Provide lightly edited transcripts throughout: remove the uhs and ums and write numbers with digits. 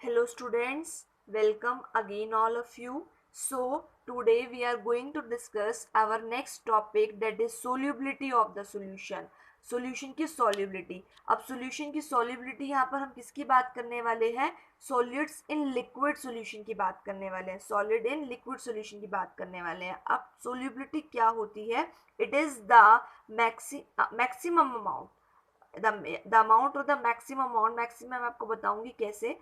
Hello students, welcome again all of you. So today we are going to discuss our next topic, that is solubility of the solution. Solution की solubility. अब solution की solubility यहाँ पर हम किसकी बात करने वाले हैं? सॉलिड्स इन लिक्विड सॉल्यूशन की बात करने वाले हैं. सॉलिड इन लिक्विड सॉल्यूशन की बात करने वाले हैं. अब सॉल्युबिलिटी क्या होती है? It is the maximum amount, the amount और द मैक्सिमम अमाउंट. मैक्सिमम मैं आपको बताऊंगी कैसे.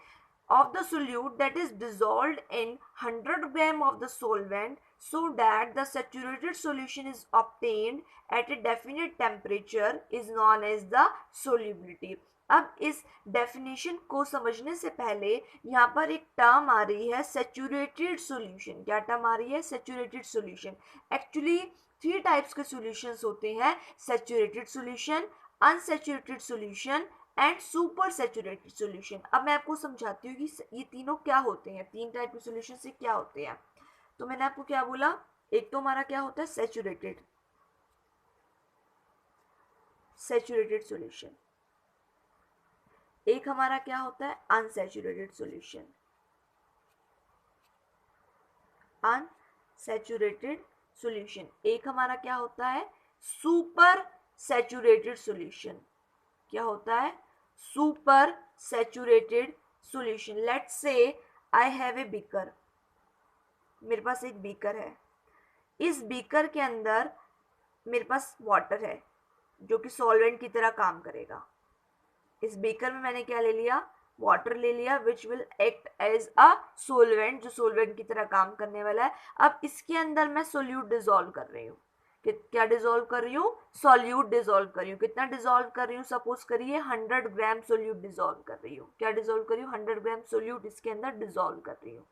Of the solute that is dissolved in 100 gram of the solvent, so that the saturated solution is obtained at a definite temperature is known as the solubility. अब इस definition को समझने से पहले यहाँ पर एक टर्म आ रही है सैचुरेटेड सॉल्यूशन. क्या टर्म आ रही है? Saturated solution. एक्चुअली 3 टाइप्स के सॉल्यूशंस होते हैं: saturated solution, unsaturated solution and super saturated solution. अब मैं आपको समझाती हूँ कि ये तीनों क्या होते हैं, 3 टाइप के सॉल्यूशन से क्या होते हैं. तो मैंने आपको क्या बोला? एक तो हमारा क्या होता है? Saturated solution. एक हमारा क्या होता है? Unsaturated solution. Unsaturated solution. एक हमारा क्या होता है? Super saturated solution. क्या होता है? Super saturated solution. Let's say I have a beaker. मेरे पास एक बीकर है. इस बीकर के अंदर मेरे पास वाटर है जो कि सॉल्वेंट की तरह काम करेगा. इस बीकर में मैंने क्या ले लिया? वाटर ले लिया, which will act as a solvent, जो सोलवेंट की तरह काम करने वाला है. अब इसके अंदर मैं सोल्यूट डिसॉल्व कर रही हूँ. क्या डिसॉल्व कर रही हूँ? सॉल्यूट डिसॉल्व कर रही हूँ. कितना डिसॉल्व कर रही हूँ? सपोज करिए 100 ग्राम सोल्यूट डिसॉल्व कर रही हूँ. क्या डिसॉल्व कर रही हूँ? 100 ग्राम सोल्यूट इसके अंदर डिसॉल्व कर रही हूँ.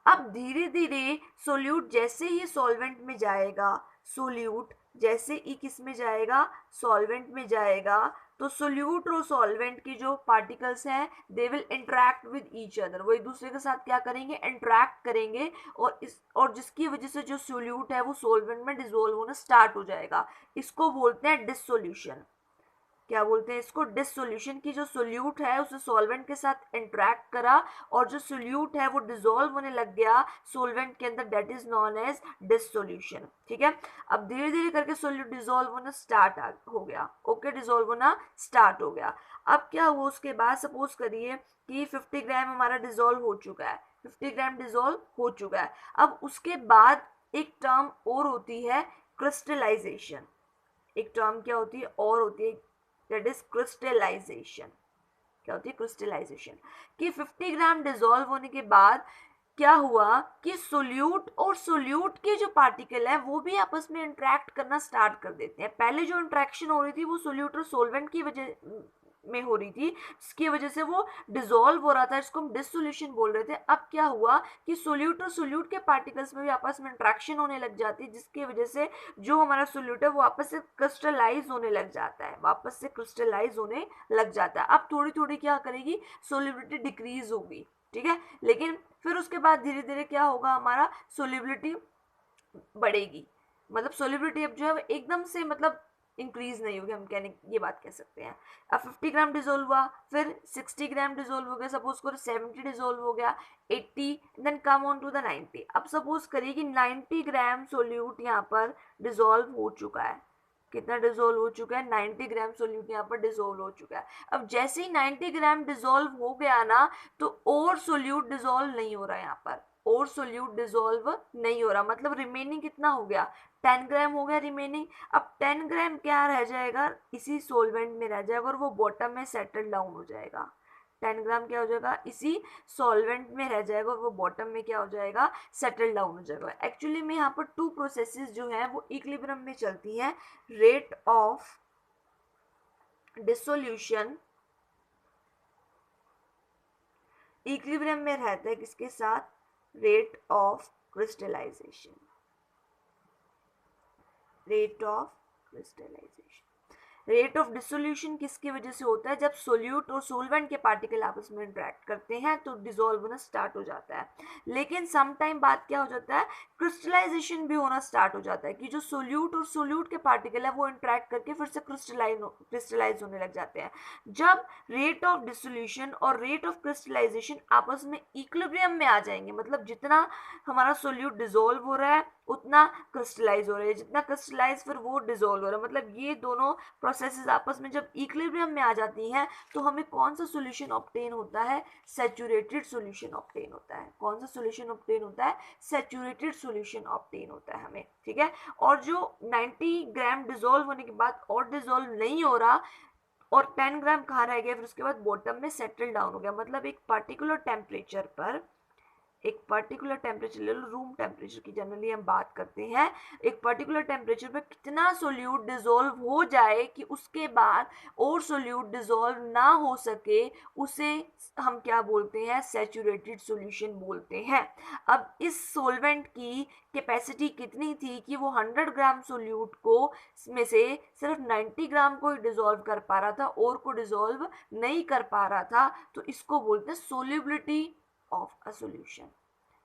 अब धीरे धीरे सोल्यूट जैसे ही सॉल्वेंट में जाएगा, सोल्यूट जैसे ही किस में जाएगा? सॉल्वेंट में जाएगा, तो सोल्यूट और सॉल्वेंट की जो पार्टिकल्स हैं they will interact with each other. वो एक दूसरे के साथ क्या करेंगे? इंटरेक्ट करेंगे. और जिसकी वजह से जो सोल्यूट है वो सॉल्वेंट में डिसॉल्व होना स्टार्ट हो जाएगा. इसको बोलते हैं डिसोल्यूशन. क्या बोलते हैं इसको? डिसोल्यूशन. की जो सोल्यूट है उसे सॉल्वेंट के साथ इंटरेक्ट करा और जो सोल्यूट है वो डिसॉल्व होने लग गया सॉल्वेंट के अंदर, that is known as dissolution. ठीक है. अब धीरे धीरे करके सोल्यूट डिसॉल्व होना स्टार्ट हो गया. ओके, डिसॉल्व होना स्टार्ट हो गया. अब क्या हुआ उसके बाद? सपोज करिए कि 50 ग्राम हमारा डिसॉल्व हो चुका है. 50 ग्राम डिसॉल्व हो चुका है. अब उसके बाद एक टर्म और होती है, क्रिस्टलाइजेशन. एक टर्म क्या होती है? और होती है, दैट इज क्रिस्टलाइजेशन. क्या होती है? क्रिस्टलाइजेशन. कि 50 ग्राम डिसॉल्व होने के बाद क्या हुआ कि सोल्यूट और सोल्यूट के जो पार्टिकल है वो भी आपस में इंटरेक्ट करना स्टार्ट कर देते हैं. पहले जो इंटरेक्शन हो रही थी वो सोल्यूट और सोल्वेंट की वजह में हो रही थी, जिसकी वजह से वो डिसॉल्व हो रहा था, इसको हम डिसोल्यूशन बोल रहे थे. अब क्या हुआ कि सोल्यूट और सोल्यूट के पार्टिकल्स में भी आपस में इंटरेक्शन होने लग जाती है, जिसकी वजह से जो हमारा सोल्यूट है वो वापस से क्रिस्टलाइज होने लग जाता है. वापस से क्रिस्टलाइज होने लग जाता है. अब थोड़ी थोड़ी क्या करेगी? सोल्युबिलिटी डिक्रीज होगी. ठीक है. लेकिन फिर उसके बाद धीरे धीरे क्या होगा? हमारा सोल्युबिलिटी बढ़ेगी. मतलब सोल्युबिलिटी अब जो है एकदम से मतलब इंक्रीज नहीं होगी, हम कहने ये बात कह सकते हैं. अब 50 ग्राम डिसॉल्व हुआ, फिर 60 ग्राम डिसॉल्व हो गया, सपोज करो 70 डिसॉल्व हो गया, 80, then come on to the 90. अब सपोज करिए कि 90 ग्राम सोल्यूट यहाँ पर डिसॉल्व हो चुका है. कितना डिसॉल्व हो चुका है? 90 ग्राम सोल्यूट यहाँ पर डिसॉल्व हो चुका है. अब जैसे ही 90 ग्राम डिसॉल्व हो गया ना, तो और सोल्यूट डिसॉल्व नहीं हो रहा है यहाँ पर. और सोल्यूट डिसॉल्व नहीं हो रहा, मतलब रिमेनिंग कितना हो गया? 10 ग्राम हो गया रिमेनिंग. अब 10 ग्राम क्या रह जाएगा? इसी सोलवेंट में रह जाएगा और वो बॉटम में सेटल डाउन हो जाएगा. 10 ग्राम क्या हो जाएगा? इसी सॉल्वेंट में रह जाएगा और वो बॉटम में क्या हो जाएगा? सेटल डाउन हो जाएगा. एक्चुअली में यहाँ पर 2 प्रोसेसेस जो हैं वो इक्विलिब्रियम में चलती हैं. रेट ऑफ डिसोल्यूशन इक्विलिब्रियम में रहता है किसके साथ? Rate of crystallization. Rate of crystallization. Rate of dissolution किसकी वजह से होता है? जब सोल्यूट और सोलवेंट के पार्टिकल आपस में इंटरेक्ट करते हैं तो डिसॉल्व होना स्टार्ट हो जाता है। लेकिन सम टाइम बाद क्या हो जाता है, क्रिस्टलाइजेशन भी होना स्टार्ट हो जाता है कि जो सोल्यूट और सोल्यूट के पार्टिकल है वो इंटरेक्ट करके फिर से क्रिस्टलाइज होने लग जाते हैं। जब रेट ऑफ डिसोल्यूशन और रेट ऑफ क्रिस्टलाइजेशन आपस में इक्विलिब्रियम में आ जाएंगे, मतलब जितना हमारा सोल्यूट डिसॉल्व हो रहा है उतना क्रिस्टलाइज हो रहा है, जितना क्रिस्टलाइज फिर वो डिसॉल्व हो रहा है, मतलब ये दोनों प्रोसेसेस आपस में जब इक्विलिब्रियम में आ जाती हैं तो हमें कौन सा सॉल्यूशन ऑब्टेन होता है? सैचुरेटेड सॉल्यूशन ऑब्टेन होता है। कौन सा सॉल्यूशन ऑब्टेन होता है? सैचुरेटेड सॉल्यूशन ऑब्टेन होता है हमें, ठीक है। और जो 90 ग्राम डिसॉल्व होने के बाद और डिसॉल्व नहीं हो रहा और 10 ग्राम कहाँ रह गया, फिर उसके बाद बॉटम में सेटल डाउन हो गया, मतलब एक पर्टिकुलर टेम्परेचर पर, एक पर्टिकुलर टेम्परेचर ले लो, रूम टेम्परेचर की जनरली हम बात करते हैं, एक पर्टिकुलर टेम्परेचर पे कितना सोल्यूट डिसॉल्व हो जाए कि उसके बाद और सोल्यूट डिसॉल्व ना हो सके, उसे हम क्या बोलते हैं? सैचुरेटेड सॉल्यूशन बोलते हैं। अब इस सॉल्वेंट की कैपेसिटी कितनी थी कि वो 100 ग्राम सोल्यूट को में से सिर्फ 90 ग्राम को ही डिसॉल्व कर पा रहा था और को डिसॉल्व नहीं कर पा रहा था, तो इसको बोलते हैं सोल्युबिलिटी ऑफ अ सॉल्यूशन,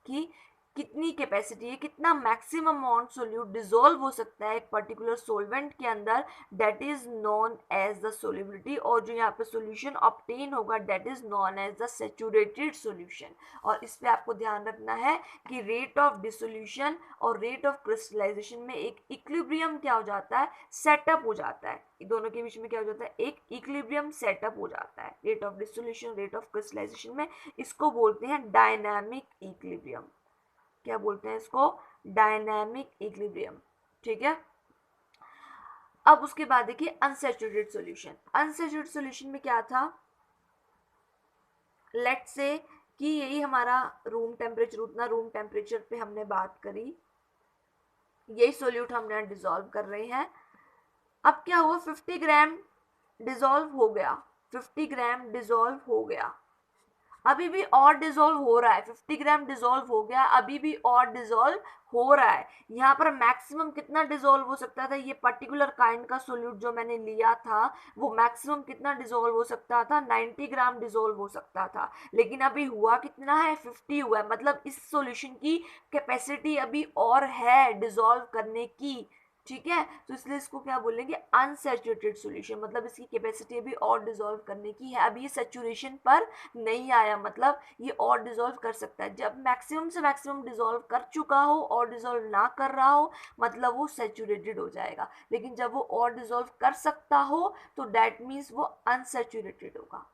कि कितनी कैपेसिटी है, कितना मैक्सिमम अमाउंट सोल्यूट डिसॉल्व हो सकता है एक पर्टिकुलर सॉल्वेंट के अंदर, that is known as the solubility, और जो यहाँ पे सॉल्यूशन ऑब्टेन होगा that is known as the saturated solution. और इस पे आपको ध्यान रखना है कि रेट ऑफ डिसोल्यूशन और रेट ऑफ क्रिस्टलाइजेशन में एक इक्विलिब्रियम क्या हो जाता है? सेटअप हो जाता है, दोनों के बीच में क्या हो जाता है? एक इक्विलिब्रियम सेटअप हो जाता है rate of dissolution rate of crystallization में। इसको बोलते हैं डायनामिक इक्विलिब्रियम। क्या बोलते हैं इसको? डायनामिक इक्विलिब्रियम, ठीक है। अब उसके बाद देखिए अनसैचुरेटेड सॉल्यूशन। अनसैचुरेटेड सॉल्यूशन में क्या था? लेट्स से कि यही हमारा रूम टेम्परेचर, उतना रूम टेम्परेचर पे हमने बात करी, यही सोल्यूट हमने डिसॉल्व कर रहे हैं। अब क्या हुआ? 50 ग्राम डिसॉल्व हो गया, 50 ग्राम डिसॉल्व हो गया, अभी भी और डिसॉल्व हो रहा है, 50 ग्राम डिसॉल्व हो गया, अभी भी और डिसॉल्व हो रहा है। यहाँ पर मैक्सिमम कितना डिसॉल्व हो सकता था? ये पर्टिकुलर काइंड का सोल्यूट जो मैंने लिया था वो मैक्सिमम कितना डिसॉल्व हो सकता था? 90 ग्राम डिसॉल्व हो सकता था, लेकिन अभी हुआ कितना है? 50 हुआ है, मतलब इस सॉल्यूशन की कैपेसिटी अभी और है डिसॉल्व करने की, ठीक है। तो इसलिए इसको क्या बोलेंगे? अनसैचुरेटेड सॉल्यूशन, मतलब इसकी कैपेसिटी अभी और डिसॉल्व करने की है, अभी ये सैचुरेशन पर नहीं आया, मतलब ये और डिसॉल्व कर सकता है। जब मैक्सिमम से मैक्सिमम डिसॉल्व कर चुका हो और डिसॉल्व ना कर रहा हो, मतलब वो सैचुरेटेड हो जाएगा, लेकिन जब वो और डिसॉल्व कर सकता हो तो दैट मीन्स वो अनसैचुरेटेड होगा,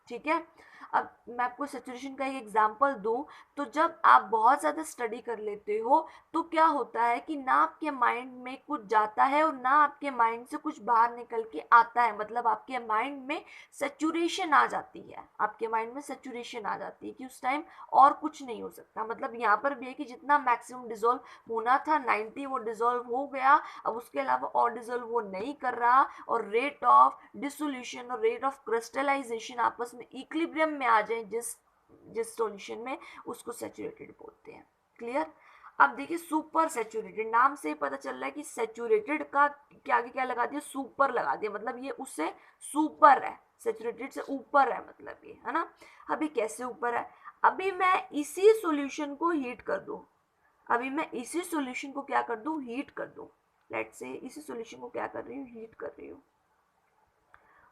ठीक है। अब मैं आपको सैचुरेशन का एक एग्जांपल दूं, तो जब आप बहुत ज़्यादा स्टडी कर लेते हो तो क्या होता है कि ना आपके माइंड में कुछ जाता है और ना आपके माइंड से कुछ बाहर निकल के आता है, मतलब आपके माइंड में सैचुरेशन आ जाती है, आपके माइंड में सैचुरेशन आ जाती है कि उस टाइम और कुछ नहीं हो सकता। मतलब यहाँ पर भी है कि जितना मैक्सिमम डिसॉल्व होना था 90 वो डिसॉल्व हो गया, अब उसके अलावा और डिसॉल्व वो नहीं कर रहा, और रेट ऑफ डिसोल्यूशन और रेट ऑफ क्रिस्टलाइजेशन आपस में इक्विलिब्रियम में आ जाए जिस सॉल्यूशन में, उसको सैचुरेटेड बोलते हैं। क्लियर? अब देखिए सुपर सैचुरेटेड, नाम से पता चल रहा है कि सैचुरेटेड का क्या आगे क्या लगा दिया? सुपर लगा दिया, मतलब ये उससे सुपर है, सैचुरेटेड से ऊपर है, मतलब ये है ना। अभी कैसे ऊपर है? अभी मैं इसी सॉल्यूशन को हीट कर दूं, अभी मैं इसी सॉल्यूशन को क्या कर दूं? हीट कर दूं। लेट्स से इसी सॉल्यूशन को क्या कर रही हूँ? हीट कर रही हूँ।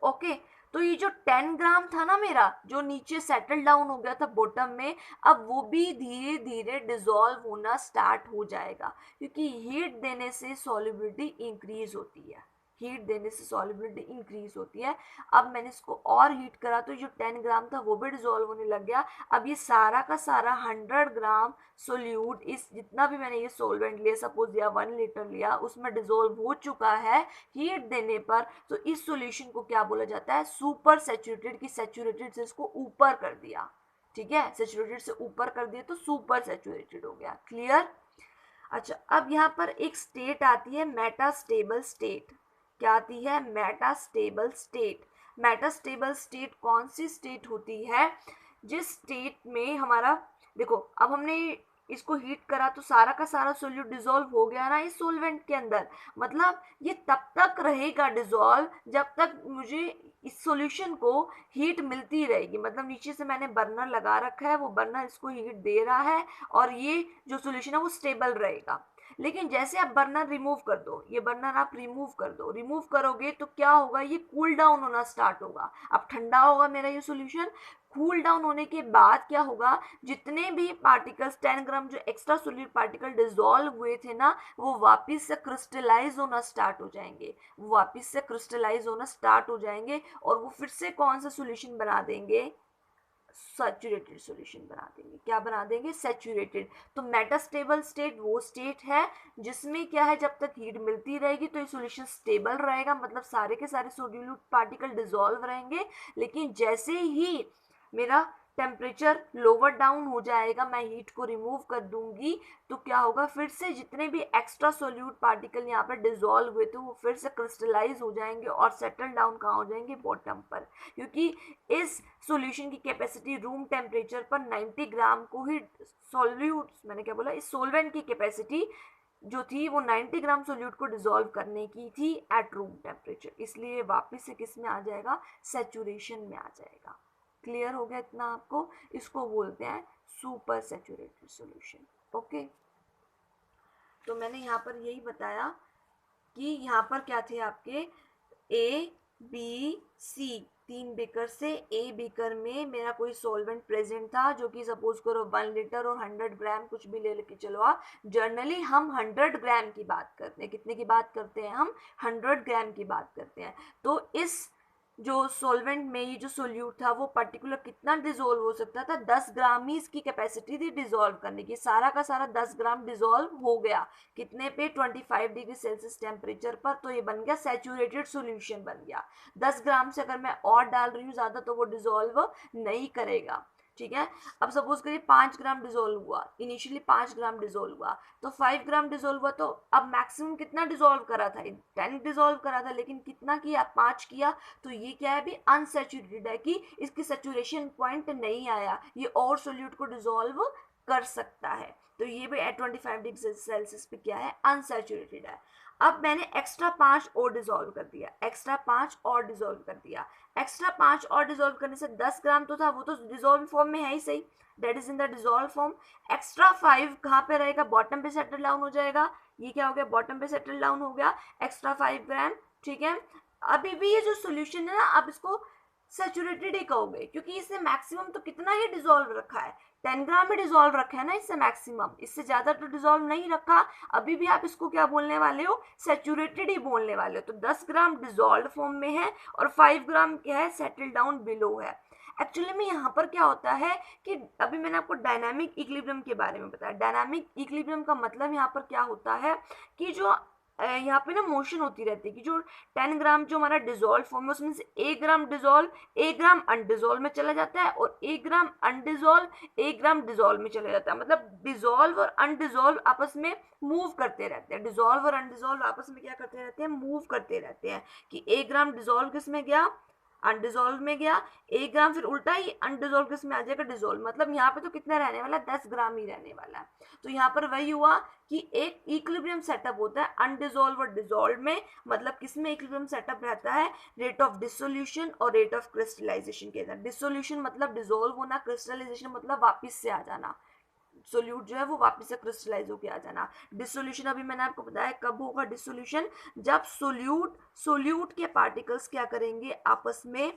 ओके, तो ये जो 10 ग्राम था ना मेरा, जो नीचे सेटल डाउन हो गया था बॉटम में, अब वो भी धीरे धीरे डिसॉल्व होना स्टार्ट हो जाएगा, क्योंकि हीट देने से सॉल्युबिलिटी इंक्रीज होती है, हीट देने से सॉल्युबिलिटी इंक्रीज होती है। अब मैंने इसको और हीट करा तो जो 10 ग्राम था वो भी डिसॉल्व होने लग गया। अब ये सारा का सारा 100 ग्राम सोल्यूट, इस जितना भी मैंने ये सोलवेंट लिया, सपोज या 1 लीटर लिया, उसमें डिसॉल्व हो चुका है हीट देने पर। तो इस सॉल्यूशन को क्या बोला जाता है? सुपर सैचुरेटेड, की सैचुरेटेड से इसको ऊपर कर दिया, ठीक है, सैचुरेटेड से ऊपर कर दिया तो सुपर सैचुरेटेड हो गया। क्लियर? अच्छा, अब यहाँ पर एक स्टेट आती है मेटास्टेबल स्टेट। क्या आती है? Metastable state. मेटास्टेबल स्टेट कौन सी स्टेट होती है? जिस स्टेट में हमारा, देखो अब हमने इसको हीट करा तो सारा का सारा सोल्यूट डिसॉल्व हो गया ना इस सॉल्वेंट के अंदर, मतलब ये तब तक रहेगा डिसॉल्व जब तक मुझे इस सॉल्यूशन को हीट मिलती रहेगी। मतलब नीचे से मैंने बर्नर लगा रखा है, वो बर्नर इसको हीट दे रहा है और ये जो सॉल्यूशन है वो स्टेबल रहेगा। लेकिन जैसे आप बर्नर रिमूव कर दो, ये बर्नर आप रिमूव कर दो, रिमूव करोगे तो क्या होगा, ये कूल डाउन होना स्टार्ट होगा। अब ठंडा होगा मेरा ये सॉल्यूशन, कूल डाउन होने के बाद क्या होगा, जितने भी पार्टिकल्स 10 ग्राम जो एक्स्ट्रा सोल्यूट पार्टिकल डिसॉल्व हुए थे ना, वो वापस से क्रिस्टलाइज होना स्टार्ट हो जाएंगे, वो वापस से क्रिस्टलाइज होना स्टार्ट हो जाएंगे और वो फिर से कौन सा सॉल्यूशन बना देंगे, सैचुरेटेड सॉल्यूशन बना देंगे। क्या बना देंगे, सैचुरेटेड। तो मेटास्टेबल स्टेट वो स्टेट है जिसमें क्या है, जब तक हीट मिलती रहेगी तो ये सॉल्यूशन स्टेबल रहेगा, मतलब सारे के सारे सोल्यूट पार्टिकल डिसॉल्व रहेंगे। लेकिन जैसे ही मेरा टेम्परेचर लोअर डाउन हो जाएगा, मैं हीट को रिमूव कर दूंगी, तो क्या होगा, फिर से जितने भी एक्स्ट्रा सोल्यूट पार्टिकल यहाँ पर डिसॉल्व हुए थे वो फिर से क्रिस्टलाइज हो जाएंगे और सेटल डाउन कहाँ हो जाएंगे, बॉटम पर। क्योंकि इस सॉल्यूशन की कैपेसिटी रूम टेम्परेचर पर 90 ग्राम को ही सॉल्यूट, मैंने क्या बोला, इस सॉल्वेंट की कैपेसिटी जो थी वो 90 ग्राम सोल्यूट को डिसॉल्व करने की थी एट रूम टेम्परेचर, इसलिए वापस से किस में आ जाएगा, सैचुरेशन में आ जाएगा। क्लियर हो गया इतना आपको, इसको बोलते हैं सुपर सैचुरेटेड सॉल्यूशन। ओके, तो मैंने यहाँ पर यही बताया कि यहाँ पर क्या थे आपके ए बी सी, 3 बीकर से ए बीकर में मेरा कोई सॉल्वेंट प्रेजेंट था, जो कि सपोज करो 1 लीटर और 100 ग्राम कुछ भी ले लेके चलो आप। जनरली हम 100 ग्राम की बात करते हैं, कितने की बात करते हैं हम, 100 ग्राम की बात करते हैं। तो इस जो सॉल्वेंट में ये जो सोल्यूट था वो पर्टिकुलर कितना डिसॉल्व हो सकता था, 10 ग्राम ही इसकी कैपेसिटी थी डिसॉल्व करने की, सारा का सारा 10 ग्राम डिसॉल्व हो गया कितने पे, 25 डिग्री सेल्सियस टेम्परेचर पर। तो ये बन गया सैचुरेटेड सॉल्यूशन बन गया। 10 ग्राम से अगर मैं और डाल रही हूँ ज़्यादा तो वो डिसॉल्व नहीं करेगा, ठीक है। अब सपोज करिए 5 ग्राम डिसॉल्व हुआ, इनिशियली 5 ग्राम डिसॉल्व हुआ, तो 5 ग्राम डिसॉल्व हुआ, तो अब मैक्सिमम कितना डिसॉल्व करा था, 10 डिसॉल्व करा था, लेकिन कितना किया, 5 किया। तो ये क्या है, अभी अनसैचुरेटेड है, कि इसकी सैचुरेशन पॉइंट नहीं आया, ये और सोल्यूट को डिसॉल्व कर सकता है। तो ये भी एट 25 डिग्री सेल्सियस पे क्या है, अनसैचुरेटेड है। अब मैंने एक्स्ट्रा 5 और डिसॉल्व कर दिया, एक्स्ट्रा 5 और डिसॉल्व कर दिया, एक्स्ट्रा 5 और डिसॉल्व करने से 10 ग्राम तो था, वो तो डिसॉल्व फॉर्म में है ही सही, that is in the dissolve form. Extra 5 कहाँ पे रहेगा, बॉटम पे सेटल डाउन हो जाएगा, ये क्या हो गया, बॉटम पे सेटल डाउन हो गया, एक्स्ट्रा 5 ग्राम, ठीक है। अभी भी ये जो सोल्यूशन है ना, आप इसको सैचुरेटेड ही कहोगे, क्योंकि इसने मैक्सिमम तो कितना ही डिसॉल्व रखा है, 10 ग्राम में डिसॉल्व रखा है ना इससे मैक्सिमम, इससे ज्यादा तो डिसॉल्व नहीं रखा। अभी भी आप इसको क्या बोलने वाले हो, सैचुरेटेड ही बोलने वाले हो। तो 10 ग्राम डिसॉल्व फॉर्म में है और 5 ग्राम क्या है, सेटल डाउन बिलो है। एक्चुअली में यहाँ पर क्या होता है कि अभी मैंने आपको डायनामिक इक्विलिब्रियम के बारे में बताया। डायनामिक इक्विलिब्रियम का मतलब यहाँ पर क्या होता है कि जो यहाँ पे ना मोशन होती रहती है, कि जो 10 ग्राम जो हमारा डिसॉल्व फॉर्म है उसमें से 1 ग्राम डिसॉल्व 1 ग्राम अनडिसॉल्व में चला जाता है, और 1 ग्राम अनडिसॉल्व 1 ग्राम डिसॉल्व में चला जाता है। मतलब डिसॉल्व और अनडिसॉल्व आपस में मूव करते रहते हैं, डिसॉल्व और अनडिसॉल्व आपस में क्या करते रहते हैं, मूव करते रहते हैं। कि 1 ग्राम डिसॉल्व किस में गया, अनडिसॉल्व में गया, 1 ग्राम फिर उल्टा ही अनडिसॉल्व किस में आ जाएगा, डिसॉल्व। मतलब यहाँ पे तो कितना रहने वाला है, 10 ग्राम ही रहने वाला है। तो यहाँ पर वही हुआ कि एक इक्विलिब्रियम सेटअप होता है अनडिसॉल्व और डिसॉल्व में। मतलब किसमें इक्विलिब्रियम सेटअप रहता है, रेट ऑफ डिसोल्यूशन और रेट ऑफ क्रिस्टलाइजेशन के अंदर। डिसोल्यूशन मतलब डिसॉल्व होना, क्रिस्टलाइजेशन मतलब वापिस से आ जाना, सोल्यूट जो है वो वापस से क्रिस्टलाइज होकर आ जाना। डिसोल्यूशन अभी मैंने आपको बताया कब होगा डिसोल्यूशन, जब सोल्यूट के पार्टिकल्स क्या करेंगे, आपस में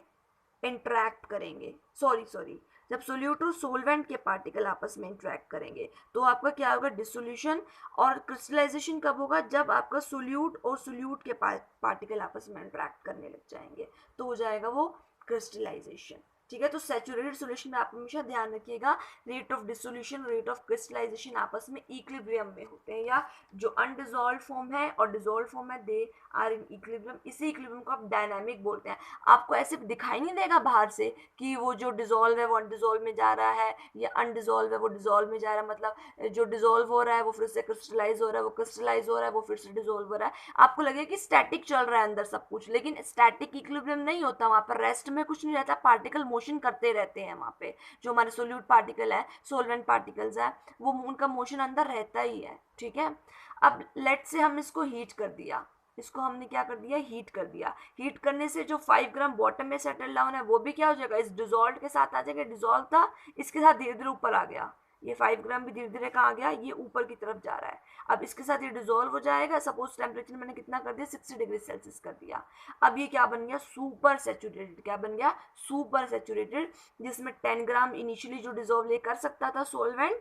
इंटरैक्ट करेंगे, सॉरी जब सोल्यूट और सोलवेंट के पार्टिकल आपस में इंटरैक्ट करेंगे तो आपका क्या होगा, डिसोल्यूशन। और क्रिस्टलाइजेशन कब होगा, जब आपका सोल्यूट और सोल्यूट के पार्टिकल आपस में इंटरैक्ट करने लग जाएंगे, तो हो जाएगा वो क्रिस्टलाइजेशन। ठीक है, तो सैचुरेटेड सॉल्यूशन में आप हमेशा ध्यान रखिएगा, rate of dissolution, rate of crystallization आपस में इक्विलिब्रियम में होते हैं, या जो अनडिसॉल्व फॉर्म है और डिसॉल्व फॉर्म है दे आर इन इक्विलिब्रियम। इसी इक्विलिब्रियम को आप डायनामिक बोलते हैं। आपको ऐसे दिखाई नहीं देगा बाहर से कि वो जो डिसॉल्व है वो अनडिसॉल्व में जा रहा है, या अनडिसॉल्व है वो डिसॉल्व में जा रहा है। मतलब जो डिसॉल्व हो रहा है वो फिर से क्रिस्टलाइज हो रहा है, वो क्रिस्टलाइज हो रहा है वो फिर से डिसॉल्व हो रहा है। आपको लगेगा कि स्टैटिक चल रहा है अंदर सब कुछ, लेकिन स्टैटिक इक्विलिब्रियम नहीं होता, वहां पर रेस्ट में कुछ नहीं रहता, पार्टिकल मोशन करते रहते हैं वहाँ पे, जो हमारे सोल्यूट पार्टिकल है, सोलवेंट पार्टिकल्स है, वो उनका मोशन अंदर रहता ही है, ठीक है। अब लेट से हम इसको हीट कर दिया, इसको हमने क्या कर दिया, हीट कर दिया। हीट करने से जो 5 ग्राम बॉटम में सेटल डाउन है वो भी क्या हो जाएगा, इस डिजोल्व के साथ आ जाएगा, डिजोल्व था इसके साथ धीरे धीरे ऊपर आ गया, ये 5 ग्राम भी धीरे धीरे कहाँ आ गया, ये ऊपर की तरफ जा रहा है। अब इसके साथ ये डिजोल्व हो जाएगा, सपोज टेम्परेचर मैंने कितना कर दिया, 60 डिग्री सेल्सियस कर दिया। अब ये क्या बन गया, सुपर सैचुरेटेड, क्या बन गया, सुपर सैचुरेटेड, जिसमें 10 ग्राम इनिशियली जो डिजोल्व ये कर सकता था सोलवेंट,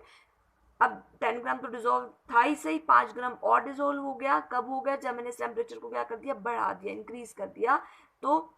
अब 10 ग्राम तो डिजोल्व था ही सही, 5 ग्राम और डिजोल्व हो गया। कब हो गया, जब मैंने इस टेम्परेचर को क्या कर दिया, बढ़ा दिया, इंक्रीज कर दिया, तो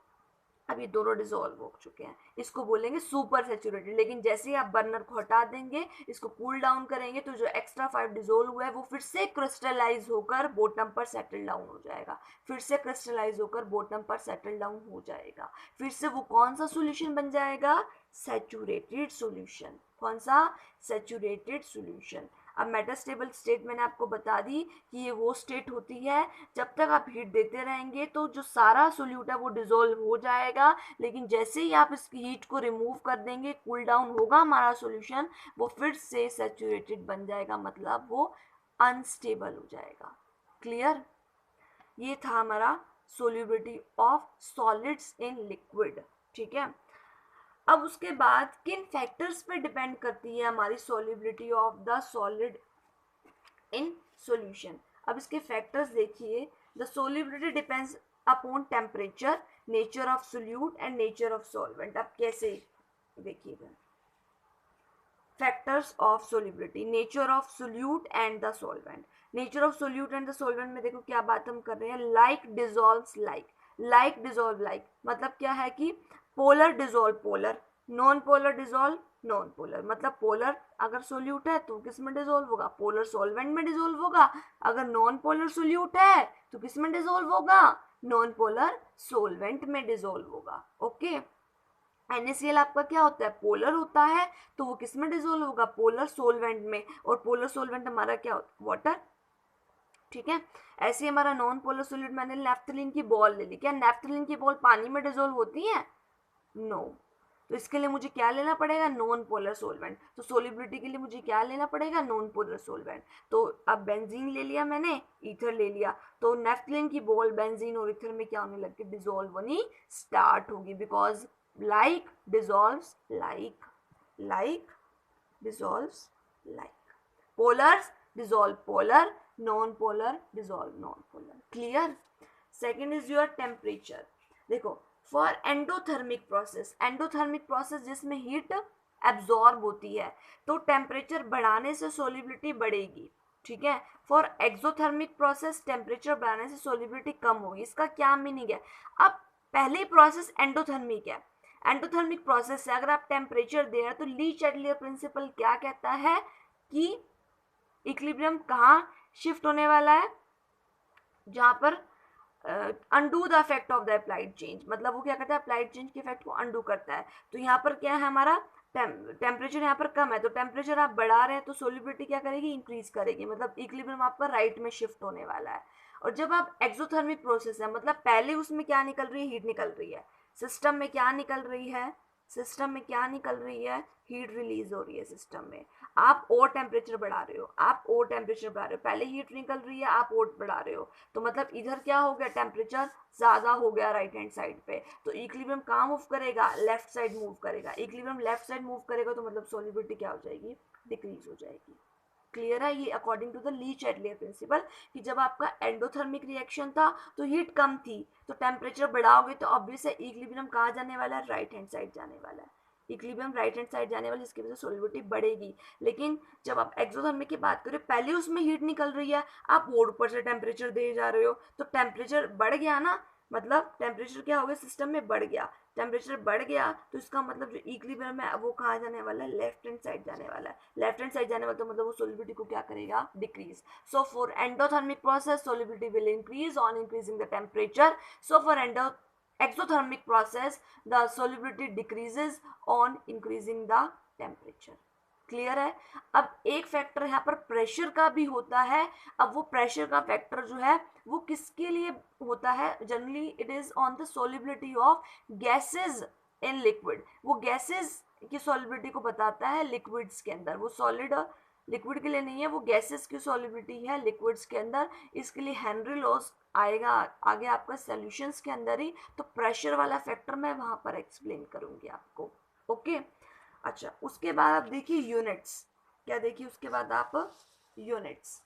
अब ये दोनों डिजोल्व हो चुके हैं, इसको बोलेंगे सुपर सैचुरेटेड। लेकिन जैसे ही आप बर्नर को हटा देंगे, इसको कूल डाउन करेंगे, तो जो एक्स्ट्रा 5 डिजोल्व हुआ है वो फिर से क्रिस्टलाइज होकर बॉटम पर सेटल डाउन हो जाएगा, फिर से क्रिस्टलाइज होकर बॉटम पर सेटल डाउन हो जाएगा, फिर से वो कौन सा सॉल्यूशन बन जाएगा, सैचुरेटेड सॉल्यूशन। कौन सा, सैचुरेटेड सॉल्यूशन। अब मेटास्टेबल स्टेट मैंने आपको बता दी कि ये वो स्टेट होती है जब तक आप हीट देते रहेंगे तो जो सारा सोल्यूट है वो डिजोल्व हो जाएगा, लेकिन जैसे ही आप इसकी हीट को रिमूव कर देंगे, कूल डाउन होगा हमारा सॉल्यूशन, वो फिर से सैचुरेटेड बन जाएगा, मतलब वो अनस्टेबल हो जाएगा। क्लियर, ये था हमारा solubility of solids in liquid, ठीक है। अब उसके बाद किन फैक्टर्स पे डिपेंड करती है हमारी solubility of the solid in solution. अब इसके फैक्टर्स देखिए, the solubility depends upon temperature, nature of solute and nature of solvent. अब कैसे देखिएगा, factors of solubility, nature of solute and the solvent. Nature of solute and the solvent में देखो क्या बात हम कर रहे हैं, like dissolves like, like dissolve like, मतलब क्या है कि polar dissolve polar, non polar dissolve non polar. मतलब पोलर अगर सोल्यूट है तो किस में डिजोल्व होगा, पोलर सॉल्वेंट में डिजोल्व होगा। अगर नॉन पोलर सोल्यूट है तो किस में डिजोल्व होगा, नॉन पोलर सोल्वेंट में डिजोल्व होगा। ओके, NaCl आपका क्या होता है, पोलर होता है, तो वो किस में डिजोल्व होगा, पोलर सोल्वेंट में, और पोलर सोल्वेंट हमारा क्या होता है, वाटर, ठीक है। ऐसे ही हमारा नॉन पोलर सोल्यूट, मैंने नैफ्थलीन की बॉल ले ली, क्या नैफ्थलीन की बॉल पानी में डिजोल्व होती है, नो। तो इसके लिए मुझे क्या लेना पड़ेगा, नॉन पोलर सोल्वेंट। तो सोल्युबिलिटी के लिए मुझे क्या लेना पड़ेगा, नॉन पोलर सोल्वेंट। तो अब बेंजीन ले लिया मैंने, ईथर ले लिया, तो नैफ्थलीन की बॉल बेंजीन और ईथर में क्या होने लगती है, डिजोल्व होनी स्टार्ट होगी, because like dissolves like dissolves like, polars dissolve polar, non polar dissolve non polar। clear। second is your temperature। देखो, for endothermic process, endothermic process जिसमें हीट एब्जॉर्ब होती है, तो टेम्परेचर बढ़ाने से सोल्युबिलिटी बढ़ेगी, ठीक है। फॉर एक्सोथर्मिक प्रोसेस टेम्परेचर बढ़ाने से सोल्युबिलिटी कम होगी। इसका क्या मीनिंग है, अब पहली प्रोसेस एंडोथर्मिक है, एंडोथर्मिक प्रोसेस से अगर आप टेम्परेचर दे रहे हैं तो ली चैटलियर प्रिंसिपल क्या कहता है कि इक्विलिब्रियम कहाँ शिफ्ट होने वाला है, जहाँ पर undo the effect of the applied change, मतलब वो क्या करता है, अप्लाइड चेंज के इफेक्ट को अनडू करता है। तो यहाँ पर क्या है, हमारा टेम्परेचर यहाँ पर कम है, तो टेम्परेचर आप बढ़ा रहे हैं तो सोल्युबिलिटी क्या करेगी, इंक्रीज करेगी, मतलब इक्विलिब्रियम आपका राइट में शिफ्ट होने वाला है। और जब आप एक्सोथर्मिक प्रोसेस है, मतलब पहले उसमें क्या निकल रही है, हीट निकल रही है, सिस्टम में क्या निकल रही है, सिस्टम में क्या निकल रही है, हीट रिलीज हो रही है सिस्टम में। आप और टेम्परेचर बढ़ा रहे हो, आप और टेम्परेचर बढ़ा रहे हो, पहले हीट निकल रही है, आप और बढ़ा रहे हो, तो मतलब इधर क्या हो गया, टेम्परेचर ज्यादा हो गया राइट हैंड साइड पे, तो इक्विलिब्रियम कहाँ मूव करेगा, लेफ्ट साइड मूव करेगा। इक्विलिब्रियम लेफ्ट साइड मूव करेगा तो मतलब सोल्युबिलिटी क्या हो जाएगी, डिक्रीज हो जाएगी। क्लियर है, ये according to the Le Chatelier principle, कि जब आपका एंडोथर्मिक रिएक्शन था तो हीट कम थी, तो टेम्परेचर बढ़ाओगे तो ऑब्वियस है इक्विलिब्रियम कहाँ जाने वाला है, राइट हैंड साइड जाने वाला है, इक्विलिब्रियम राइट हैंड साइड जाने वाला है, जिसकी वजह से सोल्युबिलिटी बढ़ेगी। लेकिन जब आप एक्सोथर्मिक की बात करें, पहले उसमें हीट निकल रही है, आप और ऊपर से टेम्परेचर दे जा रहे हो, तो टेम्परेचर बढ़ गया ना, मतलब टेम्परेचर क्या हो गया, सिस्टम में बढ़ गया, टेम्परेचर बढ़ गया तो इसका मतलब जो इक्विलिब्रियम है वो कहाँ जाने वाला है, लेफ्ट हैंड साइड जाने वाला है। लेफ्ट हैंड साइड जाने वाला तो मतलब वो सोल्युबिलिटी को क्या करेगा, decrease. So for endothermic process solubility will increase on increasing the temperature. So for exothermic process the solubility decreases on increasing the temperature। Clear है। अब एक फैक्टर यहाँ पर प्रेशर का भी होता है। अब वो प्रेशर का फैक्टर जो है वो किसके लिए होता है, generally it is on the solubility of gases in liquid, वो गैसेस की सॉलिबिलिटी को बताता है लिक्विड्स के अंदर, वो सॉलिड लिक्विड के लिए नहीं है, वो गैसेस की सॉलिबिलिटी है लिक्विड्स के अंदर। इसके लिए हेनरी लॉज आएगा आगे आपका सॉल्यूशंस के अंदर ही, तो प्रेशर वाला फैक्टर मैं वहां पर एक्सप्लेन करूंगी आपको। ओके अच्छा, उसके बाद आप देखिए यूनिट्स, क्या देखिए उसके बाद आप यूनिट्स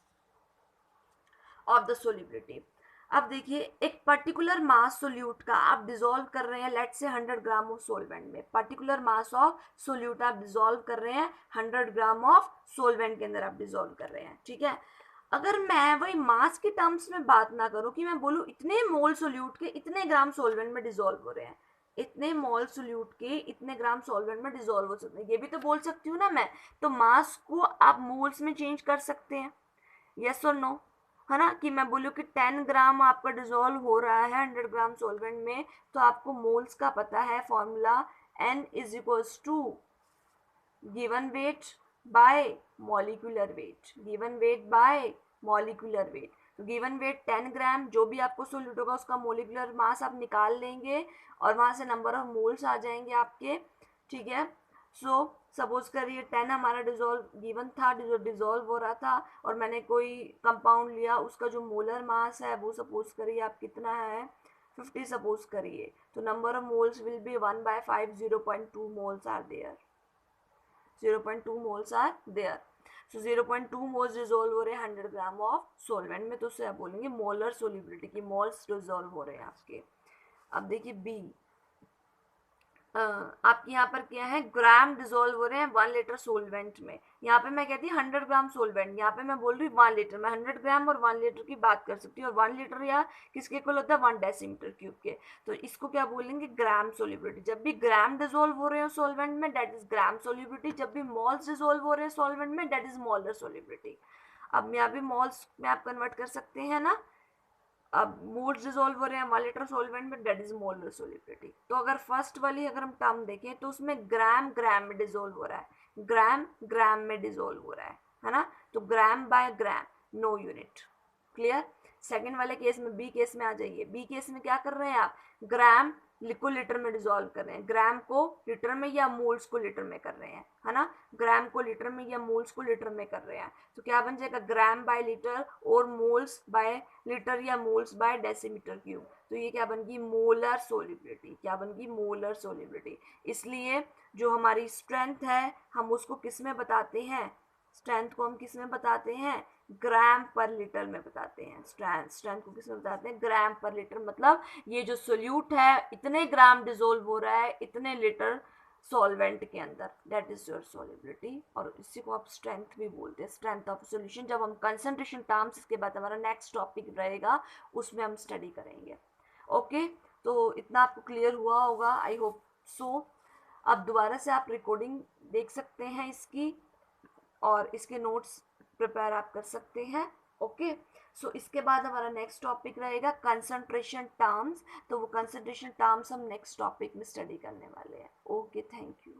ऑफ द सोलिबिलिटी। अब देखिए एक पर्टिकुलर मास सोल्यूट का आप डिसॉल्व कर रहे हैं, लेट से 100 ग्राम ऑफ सोलवेंट में, पर्टिकुलर मास ऑफ सोल्यूट आप डिसॉल्व कर रहे हैं 100 ग्राम ऑफ सोलवेंट के अंदर आप डिसॉल्व कर रहे हैं, ठीक है। अगर मैं वही मास के टर्म्स में बात ना करूं कि मैं बोलूं इतने मोल सोल्यूट के इतने ग्राम सोलवेंट में डिसॉल्व हो रहे हैं, इतने मोल सोल्यूट के इतने ग्राम सॉल्वेंट में डिसॉल्व हो सकते हैं, ये भी तो बोल सकती हूँ ना मैं। तो मास को आप मोल्स में चेंज कर सकते हैं, यस और नो, है ना, कि मैं बोलूँ कि 10 ग्राम आपका डिसॉल्व हो रहा है 100 ग्राम सॉल्वेंट में, तो आपको मोल्स का पता है formula N is equals to given weight by molecular weight, given weight by molecular weight. तो गिवन वेट 10 ग्राम, जो भी आपको सोल्यूट होगा उसका मॉलिक्यूलर मास आप निकाल लेंगे और वहां से नंबर ऑफ मोल्स आ जाएंगे आपके, ठीक है। सो सपोज करिए 10 हमारा डिजोल्व गिवन था, डिजोल्व हो रहा था, और मैंने कोई कंपाउंड लिया, उसका जो मोलर मास है वो सपोज करिए आप कितना है 50 सपोज करिए, तो number of moles will be 1/5, 0.2 moles are there, 0.2 moles are there. So 0.2 moles dissolve हो रहे हैं 100 ग्राम ऑफ सोलवेंट में, तो उससे आप बोलेंगे मोलर सोलिबिलिटी की, मोल्स डिजोल्व हो रहे हैं आपके। अब देखिए बी, आपके यहाँ पर क्या है, ग्राम डिजोल्व हो रहे हैं 1 लीटर सोलवेंट में। यहाँ पे मैं कहती हूँ 100 ग्राम सोलवेंट, यहाँ पे मैं बोल रही हूँ 1 लीटर, मैं 100 ग्राम और 1 लीटर की बात कर सकती हूँ, और 1 लीटर या किसके इक्वल होता है 1 डेसीमीटर क्यूब के, तो इसको क्या बोलेंगे ग्राम सोलिबिलिटी। जब भी ग्राम डिजोल्व हो रहे हो सोलवेंट में दैट इज ग्राम सोलिबिलिटी, जब भी मॉल्स डिजोल्व हो रहे हैं सोलवेंट में दैट इज मोलर सोलिबिलिटी। अब यहाँ भी मॉल्स में आप कन्वर्ट कर सकते हैं ना, अब मोल्स डिसॉल्व हो रहे हैं 1 लीटर सॉल्वेंट में, दैट इज मोलर सोलिबिलिटी। तो अगर फर्स्ट वाली अगर हम टर्म देखें तो उसमें ग्राम ग्राम में डिसॉल्व हो रहा है, ग्राम ग्राम में डिसॉल्व हो रहा है ना, तो gram by gram, no unit, clear. Second वाले केस में, बी केस में आ जाइए, बी केस में क्या कर रहे हैं आप, ग्राम को लीटर में डिसॉल्व कर रहे हैं, ग्राम को लीटर में या मोल्स को लीटर में कर रहे हैं, है ना, ग्राम को लीटर में या मोल्स को लीटर में कर रहे हैं, तो क्या बन जाएगा ग्राम बाय लीटर और मोल्स बाय लीटर या मोल्स बाय डेसीमीटर क्यूब, तो ये क्या बन गई मोलर सोलिबिलिटी, क्या बन गई मोलर सोलिबिलिटी। इसलिए जो हमारी स्ट्रेंथ है हम उसको किस में बताते हैं, स्ट्रेंथ को हम किस में बताते हैं, ग्राम पर लीटर में बताते हैं, स्ट्रेंथ को किस में बताते हैं, ग्राम पर लीटर, मतलब ये जो सोल्यूट है इतने ग्राम डिसॉल्व हो रहा है इतने लीटर सॉल्वेंट के अंदर, दैट इज योर सोलिबिलिटी, और इसी को आप स्ट्रेंथ भी बोलते हैं, स्ट्रेंथ ऑफ सॉल्यूशन। जब हम कंसंट्रेशन टर्म्स, इसके बाद हमारा नेक्स्ट टॉपिक रहेगा उसमें हम स्टडी करेंगे। ओके तो इतना आपको क्लियर हुआ होगा, आई होप सो। अब दोबारा से आप रिकॉर्डिंग देख सकते हैं इसकी, और इसके नोट्स प्रिपेयर आप कर सकते हैं। ओके सो इसके बाद हमारा नेक्स्ट टॉपिक रहेगा कंसंट्रेशन टर्म्स, तो वो कंसंट्रेशन टर्म्स हम नेक्स्ट टॉपिक में स्टडी करने वाले हैं। Okay thank you.